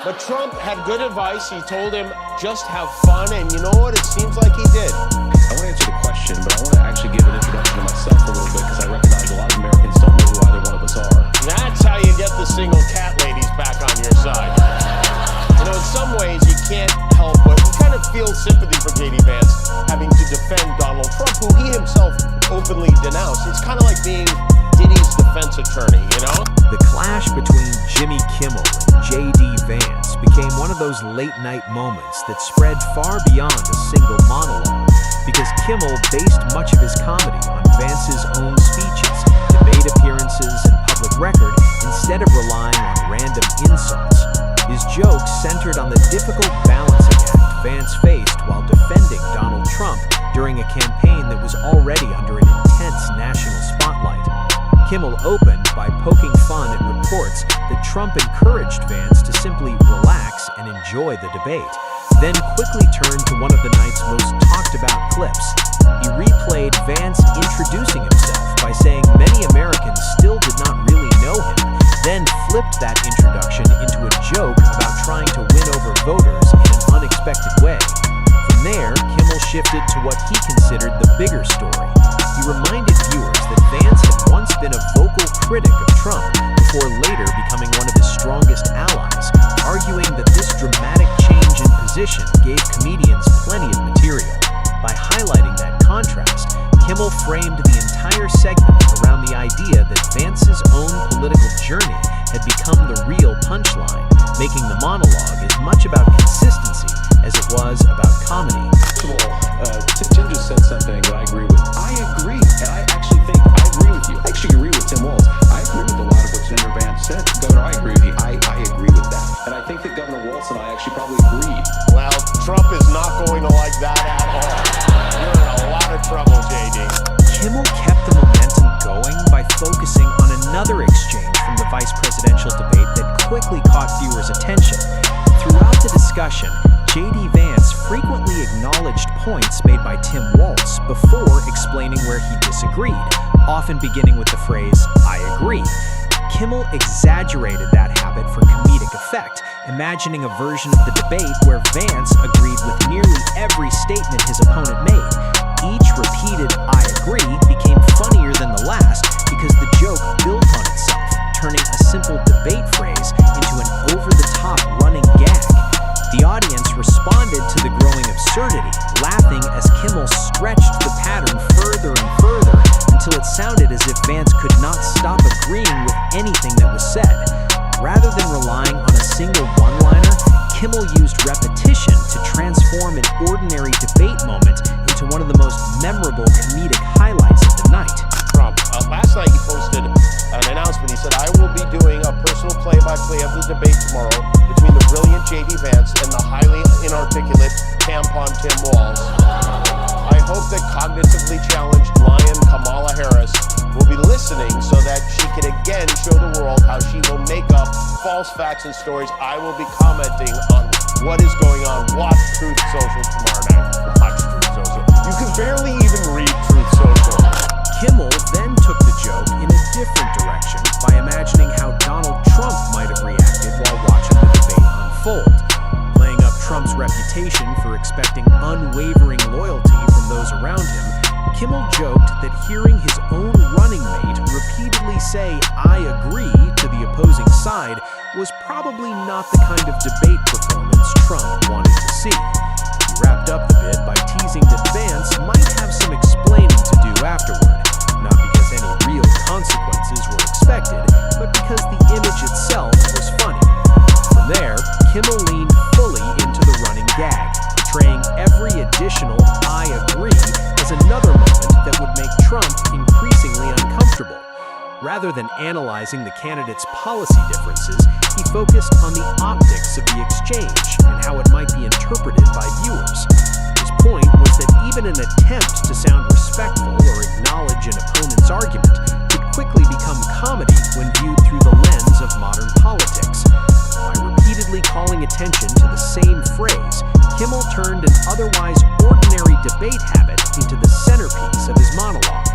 But Trump had good advice. He told him, just have fun, and you know what? It seems like he did. I want to answer the question, but I want to actually give an introduction to myself a little bit, because I recognize a lot of Americans don't know who either one of us are. That's how you get the single cat ladies back on your side. You know, in some ways, you can't help but you kind of feel sympathy for J.D. Vance having to defend Donald Trump, who he himself openly denounced. It's kind of like being Diddy's defense attorney, you know? The clash between Jimmy Kimmel and J.D. Vance became one of those late-night moments that spread far beyond a single monologue, because Kimmel based much of his comedy on Vance's own speeches, debate appearances, and public record instead of relying on random insults. His jokes centered on the difficult balancing act Vance faced while defending Donald Trump during a campaign that was already under an intense national spotlight. Kimmel opened by poking fun at reports that Trump encouraged Vance to simply relax and enjoy the debate, then quickly turned to one of the night's most talked about clips. He replayed Vance introducing himself by saying many Americans still did not really know him, then flipped that introduction into a joke about trying to win over voters in an unexpected way. From there, Kimmel shifted to what he considered the bigger story. He reminded viewers that Vance had once been a vocal critic of Trump before later becoming one of his strongest allies, arguing that this dramatic change in position gave comedians plenty of material. By highlighting that contrast, Kimmel framed the entire segment around the idea that Vance's own political journey had become the real punchline, making the monologue as much about consistency as it was about comedy. First of all, Tim just said something that I agree with. I agree, and I actually think I agree with you. I actually agree with Tim Walz. I agree with a lot of what Senator Vance said. Governor, I agree with you. I agree with that. And I think that Governor Walz and I actually probably agreed. Well, Trump is not going to like that at all. You're in a lot of trouble, J.D. Kimmel kept the momentum going by focusing on another exchange from the vice presidential debate that quickly caught viewers' attention. Throughout the discussion, J.D. Vance frequently acknowledged points made by Tim Walz before explaining where he disagreed, often beginning with the phrase, "I agree." Kimmel exaggerated that habit for comedic effect, imagining a version of the debate where Vance agreed with nearly every statement his opponent made. Each repeated "I agree" became funnier than the last because the joke built on itself, turning a simple debate phrase into an over-the-top running gag. The audience responded to the growing absurdity, laughing as Kimmel stretched the pattern further and further until it sounded as if Vance could not stop agreeing with anything that was said. Rather than relying on a single one-liner, Kimmel used repetition to transform an ordinary debate moment into one of the most memorable comedic highlights of the night. Trump, last night he posted an announcement. He said, I will be doing a personal play-by-play of the debate tomorrow between the brilliant J.D. Vance and the highly inarticulate tampon Tim Walz. I hope that cognitively challenged lion Kamala Harris will be listening so that she can again show the world how she will make up false facts and stories. I will be commenting on what is going on. Watch Truth Social tomorrow night. Watch Truth Social. You can barely even read Truth Social. Kimmel then took the joke in a different direction by imagining how Donald Trump might have reacted while watching the debate unfold. Playing up Trump's reputation for expecting unwavering loyalty from those around him, Kimmel joked that hearing his own running mate repeatedly say, "I agree," to the opposing side was probably not the kind of debate performance Trump wanted to see. He wrapped up the bit by teasing that Vance might have some explaining to do afterward, not because any real consequences were expected, but because the image itself was funny. From there, Kimmel leaned fully into the running gag, portraying every additional "I agree" as another moment that would make Trump increasingly uncomfortable. Rather than analyzing the candidates' policy differences, he focused on the optics of the exchange and how it might be interpreted by viewers. His point was that even an attempt to sound respectful or acknowledge an opponent's argument could quickly become comedy when viewed through the lens of modern politics. By repeatedly calling attention to the same phrase, Kimmel turned an otherwise ordinary debate habit into the centerpiece of his monologue.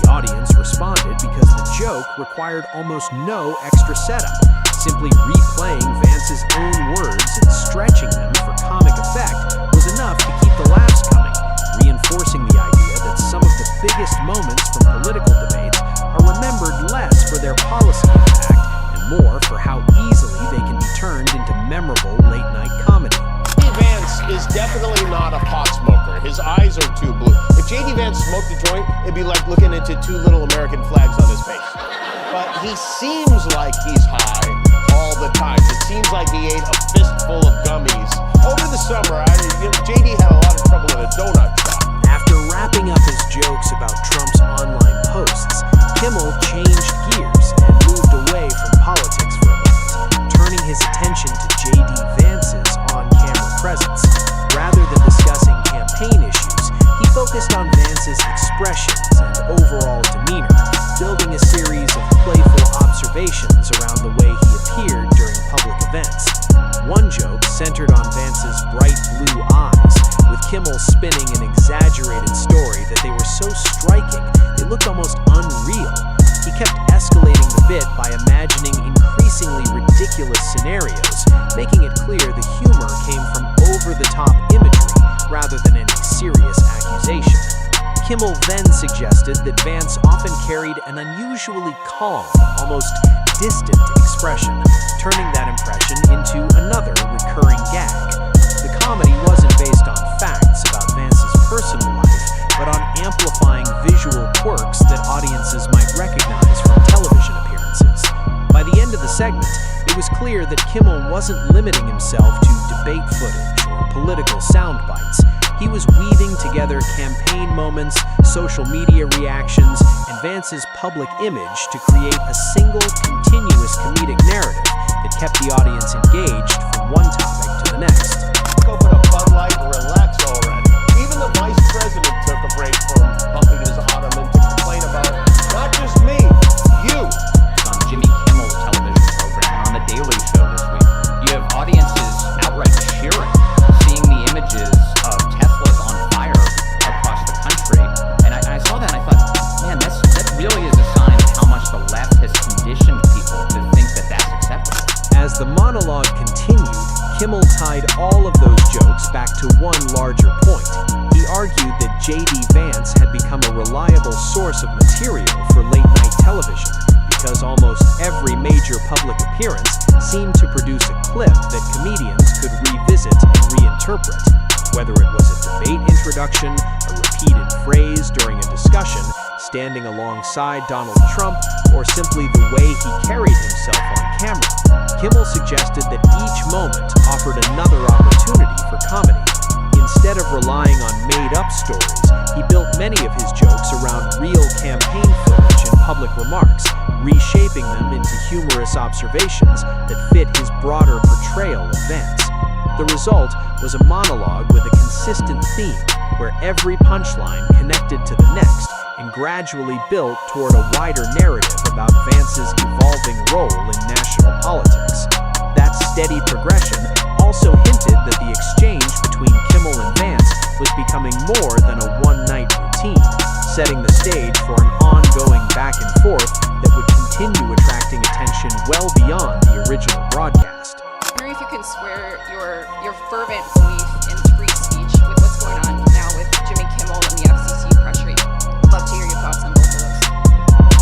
The audience responded because the joke required almost no extra setup, simply replaying Vance's own words turned into memorable late-night comedy. J.D. Vance is definitely not a pot smoker. His eyes are too blue. If J.D. Vance smoked a joint, it'd be like looking into two little American flags on his face. But he seems like he's high all the time. It seems like he ate a fistful of gummies. Over the summer, J.D. had a lot of trouble in a donut shop. After wrapping up his jokes about Trump's online posts, Kimmel changed gears and moved away from politics for a moment, turning his attention to J.D. Vance's on-camera presence. Rather than discussing campaign issues, he focused on Vance's expressions and overall demeanor, building a series of playful observations around the way he appeared during public events. One joke centered on Vance's bright blue eyes, with Kimmel spinning an exaggerated story that they were so striking they looked almost unreal. He kept escalating the bit by imagining increasingly ridiculous scenarios, making it clear the humor came from over-the-top imagery rather than any serious accusation. Kimmel then suggested that Vance often carried an unusually calm, almost distant expression, turning that impression into another recurring gag. The comedy wasn't based on facts about Vance's personal life, but on amplifying visual quirks that audiences might recognize from television appearances. By the end of the segment, it was clear that Kimmel wasn't limiting himself to debate footage or political sound bites. He was weaving together campaign moments, social media reactions, and Vance's public image to create a single, continuous comedic narrative that kept the audience engaged from one topic to the next. Go put a Bud Light and relax already. Even the vice president took a break from pumping his ottoman to complain about not just me, you. On Jimmy Kimmel's television program and on The Daily Show this week, you have audiences outright cheering, seeing the images of Teslas on fire across the country. And I saw that and I thought, man, that really is a sign of how much the left has conditioned people to think that that's acceptable. As the monologue continued, Kimmel tied all of those jokes back to one larger point. He argued that J.D. Vance had become a reliable source of material for late-night television because almost every major public appearance seemed to produce a clip that comedians could revisit and reinterpret. Whether it was a debate introduction, a repeated phrase during a discussion, standing alongside Donald Trump, or simply the way he carried himself on camera, Kimmel suggested that each moment offered another opportunity for comedy. Instead of relying on made-up stories, he built many of his jokes around real campaign footage and public remarks, reshaping them into humorous observations that fit his broader portrayal of Vance. The result was a monologue with a consistent theme, where every punchline connected to the next and gradually built toward a wider narrative about Vance's evolving role in national politics. That steady progression also hinted that the exchange between Kimmel and Vance was becoming more than a one-night routine, setting the stage for an ongoing back and forth that would continue attracting attention well beyond the original broadcast. I'm wondering if you can square your fervent belief in free speech with what's going on now with Jimmy Kimmel and the FCC pressuring. I'd love to hear your thoughts on both of those.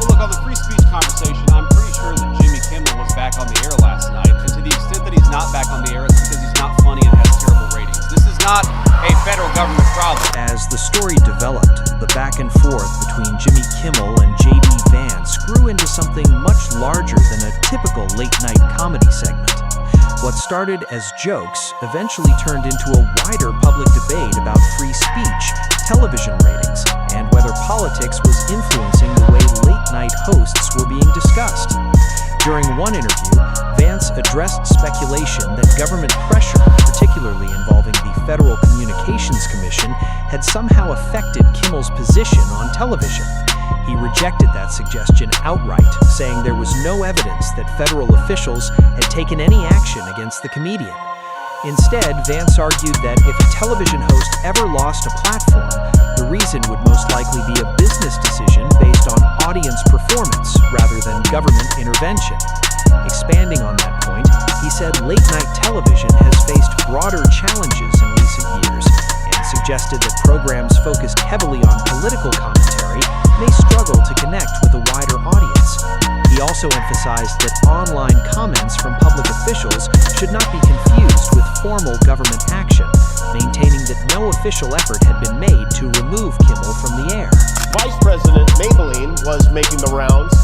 Well, look, on the free speech conversation, I'm pretty sure that Jimmy Kimmel was back on the air last night, and to the extent that he's not back on the air, it's because he's not funny and has terrible ratings. This is not a federal government problem. As the story developed, the back and forth between Jimmy Kimmel and J.D. Vance grew into something much larger than a typical late-night comedy segment. What started as jokes eventually turned into a wider public debate about free speech, television ratings, and whether politics was influencing the way late-night hosts were being discussed. During one interview, Vance addressed speculation that government pressure, particularly involving the Federal Communications Commission, had somehow affected Kimmel's position on television. He rejected that suggestion outright, saying there was no evidence that federal officials had taken any action against the comedian. Instead, Vance argued that if a television host ever lost a platform, the reason would most likely be a business decision based on audience performance rather than government intervention. Expanding on that point, he said late-night television has faced broader challenges in recent years and suggested that programs focused heavily on political commentary may struggle to connect with a wider audience. He He also emphasized that online comments from public officials should not be confused with formal government action, maintaining that no official effort had been made to remove Kimmel from the air. Vice President Maybelline was making the rounds,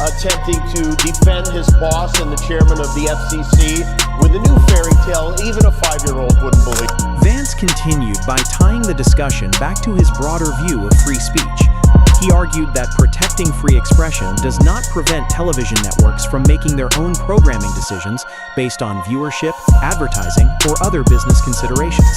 attempting to defend his boss and the chairman of the FCC with a new fairy tale even a 5-year-old wouldn't believe. Vance continued by tying the discussion back to his broader view of free speech. He argued that protecting free expression does not prevent television networks from making their own programming decisions based on viewership, advertising, or other business considerations.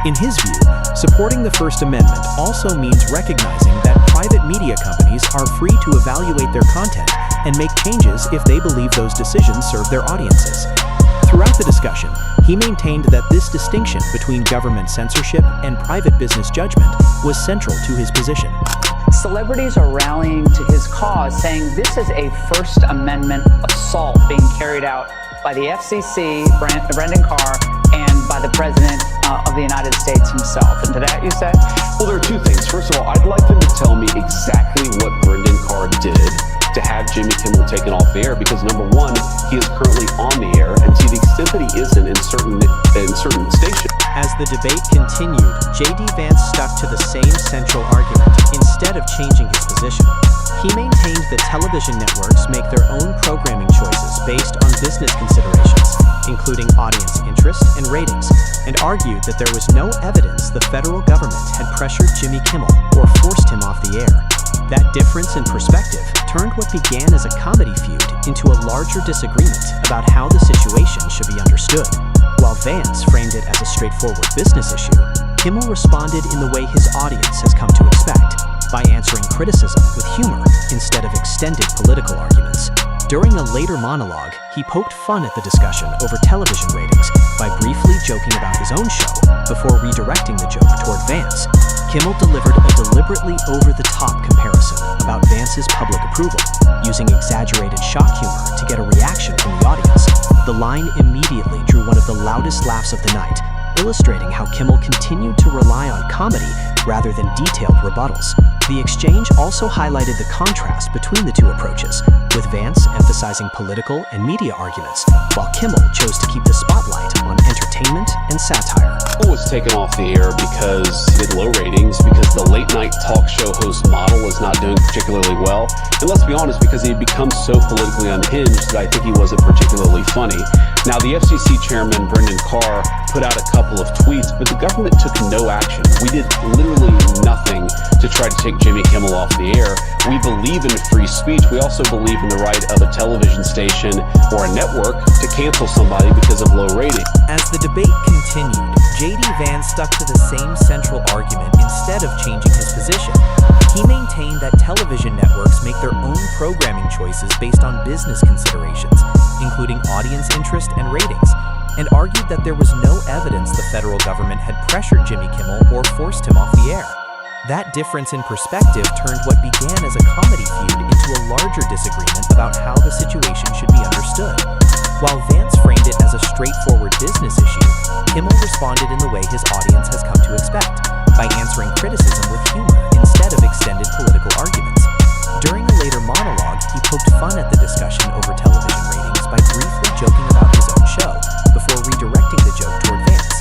In his view, supporting the First Amendment also means recognizing that private media companies are free to evaluate their content and make changes if they believe those decisions serve their audiences. Throughout the discussion, he maintained that this distinction between government censorship and private business judgment was central to his position. Celebrities are rallying to his cause, saying this is a First Amendment assault being carried out by the FCC, Brendan Carr, and by the President of the United States himself. And to that you say? Well, there are two things. First of all, I'd like them to tell me exactly what Brendan Carr did to have Jimmy Kimmel taken off the air, because number one, he is currently on the air, and to the extent that he isn't in certain stations. As the debate continued, J.D. Vance stuck to the same central argument instead of changing his position. He maintained that television networks make their own programming choices based on business considerations, including audience interest and ratings, and argued that there was no evidence the federal government had pressured Jimmy Kimmel or forced him off the air. That difference in perspective turned what began as a comedy feud into a larger disagreement about how the situation should be understood. While Vance framed it as a straightforward business issue, Kimmel responded in the way his audience has come to expect, by answering criticism with humor instead of extended political arguments. During a later monologue, he poked fun at the discussion over television ratings by briefly joking about his own show before redirecting the joke toward Vance. Kimmel delivered a deliberately over-the-top comparison about Vance's public approval, using exaggerated shock humor to get a reaction from the audience. The line immediately drew one of the loudest laughs of the night, illustrating how Kimmel continued to rely on comedy rather than detailed rebuttals. The exchange also highlighted the contrast between the two approaches, with Vance emphasizing political and media arguments, while Kimmel chose to keep the spotlight on entertainment and satire. Kimmel was taken off the air because he had low ratings, because the late-night talk show host model was not doing particularly well, and let's be honest, because he had become so politically unhinged that I think he wasn't particularly funny. Now, the FCC chairman, Brendan Carr, put out a couple of tweets, but the government took no action. We did literally nothing to try to take Jimmy Kimmel off the air. We believe in free speech. We also believe in the right of a television station or a network to cancel somebody because of low rating. As the debate continued, J.D. Vance stuck to the same central argument instead of changing his position. He maintained that television networks make their own programming choices based on business considerations, including audience interest and ratings, and argued that there was no evidence the federal government had pressured Jimmy Kimmel or forced him off the air. That difference in perspective turned what began as a comedy feud into a larger disagreement about how the situation should be understood. While Vance framed it as a straightforward business issue, Kimmel responded in the way his audience has come to expect, by answering criticism with humor instead of extended political arguments. During a later monologue, he poked fun at the discussion over television ratings by briefly joking about his own show, before redirecting the joke toward Vance.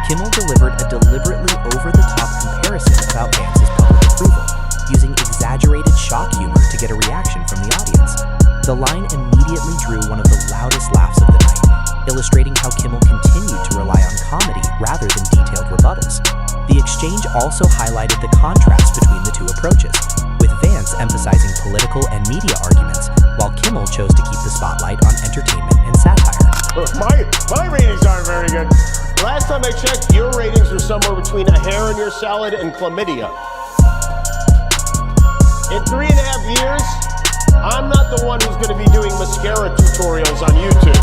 Kimmel delivered a deliberately over-the-top comparison about Vance's public approval, using exaggerated shock humor to get a reaction from the audience. The line immediately drew one of the loudest laughs of the night, illustrating how Kimmel continued to rely on comedy rather than detailed rebuttals. The exchange also highlighted the contrast between the two approaches, with Vance emphasizing political and media arguments, while Kimmel chose to keep the spotlight on entertainment and satire. My ratings aren't very good. Last time I checked, your ratings were somewhere between a hair in your salad and chlamydia. In 3.5 years, I'm not the one who's going to be doing mascara tutorials on YouTube.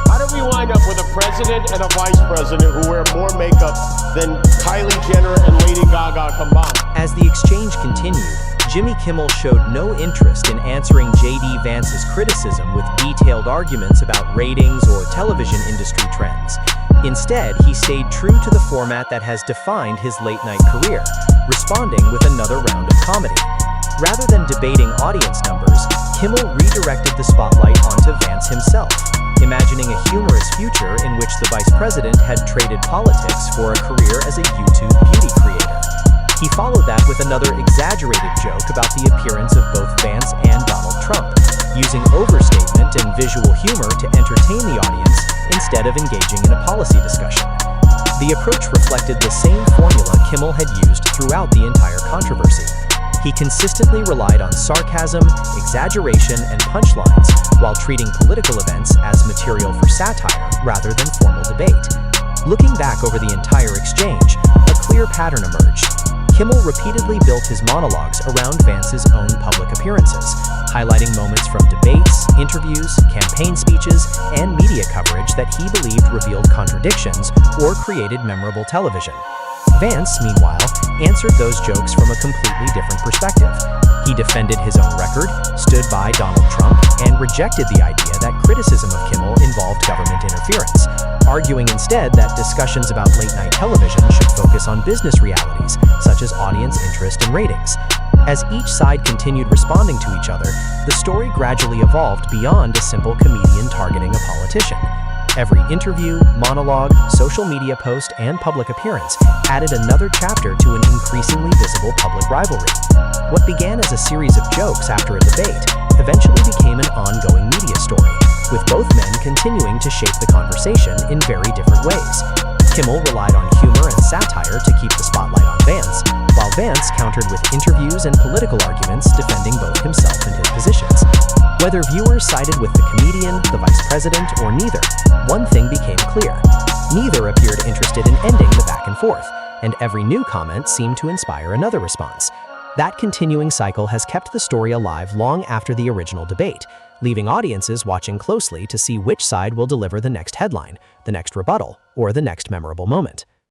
How did we wind up with a president and a vice president who wear more makeup than Kylie Jenner and Lady Gaga combined? As the exchange continued, Jimmy Kimmel showed no interest in answering J.D. Vance's criticism with detailed arguments about ratings or television industry trends. Instead, he stayed true to the format that has defined his late-night career, responding with another round of comedy. Rather than debating audience numbers, Kimmel redirected the spotlight onto Vance himself, imagining a humorous future in which the vice president had traded politics for a career as a YouTube beauty creator. He followed that with another exaggerated joke about the appearance of both Vance and Donald Trump, using overstatement and visual humor to entertain the audience instead of engaging in a policy discussion. The approach reflected the same formula Kimmel had used throughout the entire controversy. He consistently relied on sarcasm, exaggeration, and punchlines while treating political events as material for satire rather than formal debate. Looking back over the entire exchange, a clear pattern emerged. Kimmel repeatedly built his monologues around Vance's own public appearances, highlighting moments from debates, interviews, campaign speeches, and media coverage that he believed revealed contradictions or created memorable television. Vance, meanwhile, answered those jokes from a completely different perspective. He defended his own record, stood by Donald Trump, and rejected the idea that criticism of Kimmel involved government interference, arguing instead that discussions about late-night television should focus on business realities, such as audience interest and ratings. As each side continued responding to each other, the story gradually evolved beyond a simple comedian targeting a politician. Every interview, monologue, social media post, and public appearance added another chapter to an increasingly visible public rivalry. What began as a series of jokes after a debate eventually became an ongoing media story, with both men continuing to shape the conversation in very different ways. Kimmel relied on humor and satire to keep the spotlight on Vance, while Vance countered with interviews and political arguments defending both himself and his positions. Whether viewers sided with the comedian, the vice president, or neither, one thing became clear. Neither appeared interested in ending the back and forth, and every new comment seemed to inspire another response. That continuing cycle has kept the story alive long after the original debate, leaving audiences watching closely to see which side will deliver the next headline, the next rebuttal, or the next memorable moment.